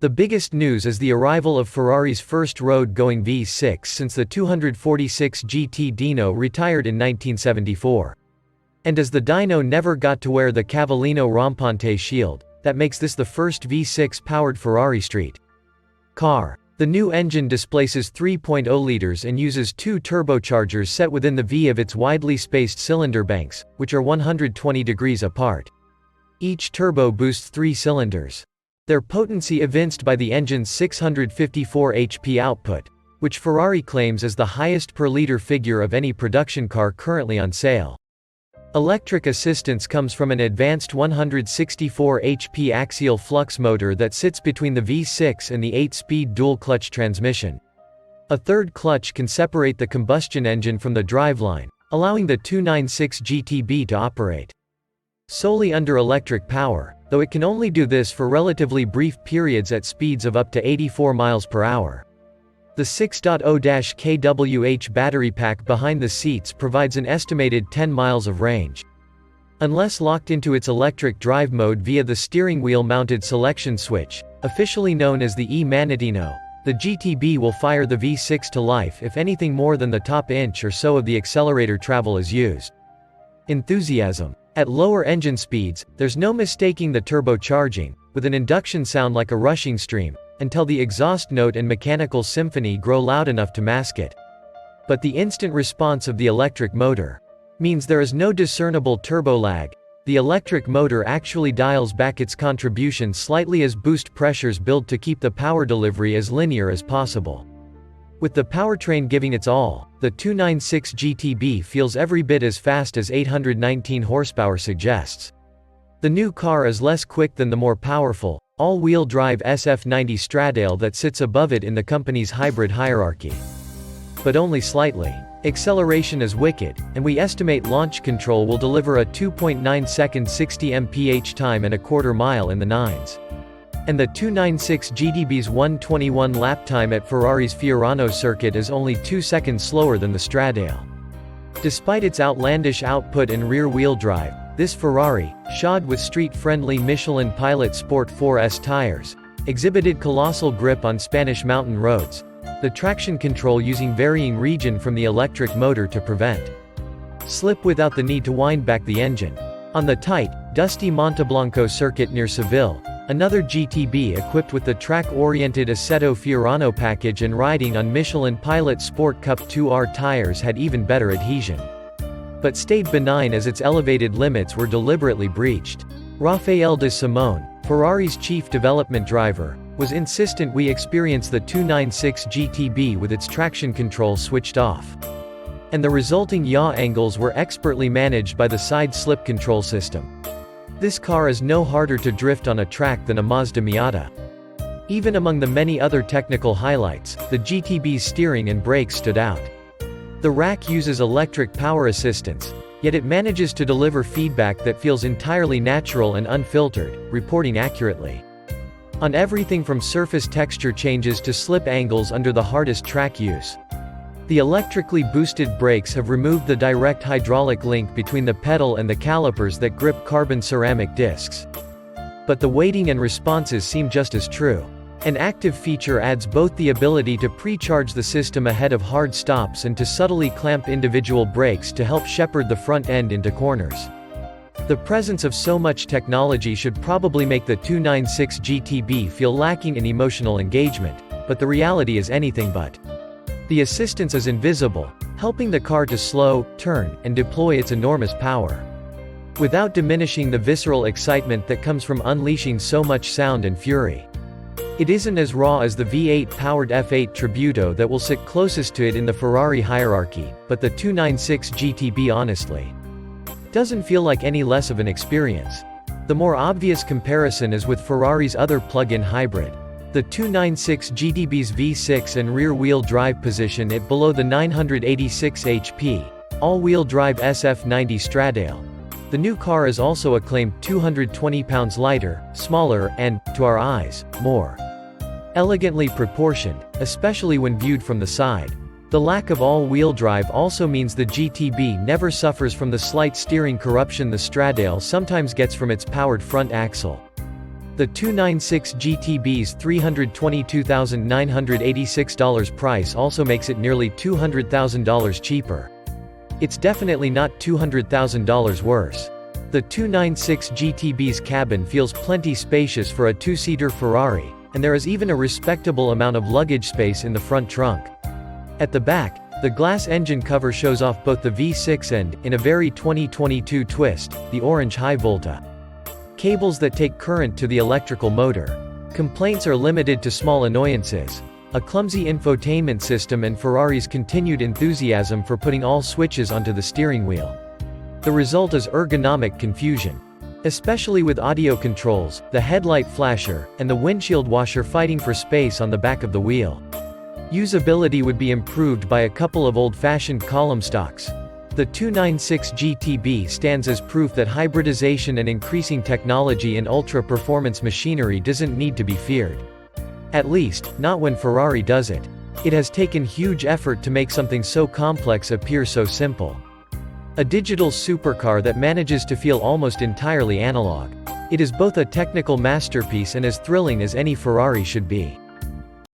The biggest news is the arrival of Ferrari's first road-going V6 since the 246 GT Dino retired in 1974. And as the Dino never got to wear the Cavallino Rampante shield, that makes this the first V6-powered Ferrari street car. The new engine displaces 3.0 liters and uses two turbochargers set within the V of its widely spaced cylinder banks, which are 120 degrees apart. Each turbo boosts 3 cylinders. Their potency evinced by the engine's 654 HP output, which Ferrari claims is the highest per-liter figure of any production car currently on sale. Electric assistance comes from an advanced 164 HP axial flux motor that sits between the V6 and the 8-speed dual-clutch transmission. A third clutch can separate the combustion engine from the driveline, allowing the 296 GTB to operate solely under electric power, though it can only do this for relatively brief periods at speeds of up to 84 miles per hour. The 6.0-kWh battery pack behind the seats provides an estimated 10 miles of range. Unless locked into its electric drive mode via the steering wheel-mounted selection switch, officially known as the e-Manettino, the GTB will fire the V6 to life if anything more than the top inch or so of the accelerator travel is used. Enthusiasm. At lower engine speeds, there's no mistaking the turbocharging, with an induction sound like a rushing stream, until the exhaust note and mechanical symphony grow loud enough to mask it. But the instant response of the electric motor means there is no discernible turbo lag. The electric motor actually dials back its contribution slightly as boost pressures build to keep the power delivery as linear as possible. With the powertrain giving its all, the 296 GTB feels every bit as fast as 819 horsepower suggests. The new car is less quick than the more powerful, all-wheel drive SF90 Stradale that sits above it in the company's hybrid hierarchy. But only slightly. Acceleration is wicked, and we estimate launch control will deliver a 2.9 second 60 mph time and a quarter mile in the 9s. And the 296 GTB's 121 lap time at Ferrari's Fiorano circuit is only 2 seconds slower than the Stradale. Despite its outlandish output and rear-wheel drive, this Ferrari, shod with street-friendly Michelin Pilot Sport 4S tires, exhibited colossal grip on Spanish mountain roads, the traction control using varying region from the electric motor to prevent slip without the need to wind back the engine. On the tight, dusty Monteblanco circuit near Seville, another GTB equipped with the track-oriented Assetto Fiorano package and riding on Michelin Pilot Sport Cup 2R tires had even better adhesion. But stayed benign as its elevated limits were deliberately breached. Rafael de Simone, Ferrari's chief development driver, was insistent we experience the 296 GTB with its traction control switched off. And the resulting yaw angles were expertly managed by the side slip control system. This car is no harder to drift on a track than a Mazda Miata. Even among the many other technical highlights, the GTB's steering and brakes stood out. The rack uses electric power assistance, yet it manages to deliver feedback that feels entirely natural and unfiltered, reporting accurately on everything from surface texture changes to slip angles under the hardest track use. The electrically boosted brakes have removed the direct hydraulic link between the pedal and the calipers that grip carbon ceramic discs. But the weighting and responses seem just as true. An active feature adds both the ability to pre-charge the system ahead of hard stops and to subtly clamp individual brakes to help shepherd the front end into corners. The presence of so much technology should probably make the 296 GTB feel lacking in emotional engagement, but the reality is anything but. The assistance is invisible, helping the car to slow, turn, and deploy its enormous power, without diminishing the visceral excitement that comes from unleashing so much sound and fury. It isn't as raw as the V8-powered F8 Tributo that will sit closest to it in the Ferrari hierarchy, but the 296 GTB honestly doesn't feel like any less of an experience. The more obvious comparison is with Ferrari's other plug-in hybrid. The 296 GTB's V6 and rear-wheel drive position it below the 986 HP, all-wheel drive SF90 Stradale. The new car is also acclaimed 220 pounds lighter, smaller, and, to our eyes, more elegantly proportioned, especially when viewed from the side. The lack of all-wheel drive also means the GTB never suffers from the slight steering corruption the Stradale sometimes gets from its powered front axle. The 296 GTB's $322,986 price also makes it nearly $200,000 cheaper. It's definitely not $200,000 worse. The 296 GTB's cabin feels plenty spacious for a two-seater Ferrari, and there is even a respectable amount of luggage space in the front trunk. At the back, the glass engine cover shows off both the V6 and, in a very 2022 twist, the orange high-volta cables that take current to the electrical motor. Complaints are limited to small annoyances: a clumsy infotainment system and Ferrari's continued enthusiasm for putting all switches onto the steering wheel. The result is ergonomic confusion. Especially with audio controls, the headlight flasher, and the windshield washer fighting for space on the back of the wheel. Usability would be improved by a couple of old-fashioned column stocks. The 296 GTB stands as proof that hybridization and increasing technology in ultra-performance machinery doesn't need to be feared. At least, not when Ferrari does it. It has taken huge effort to make something so complex appear so simple. A digital supercar that manages to feel almost entirely analog. It is both a technical masterpiece and as thrilling as any Ferrari should be.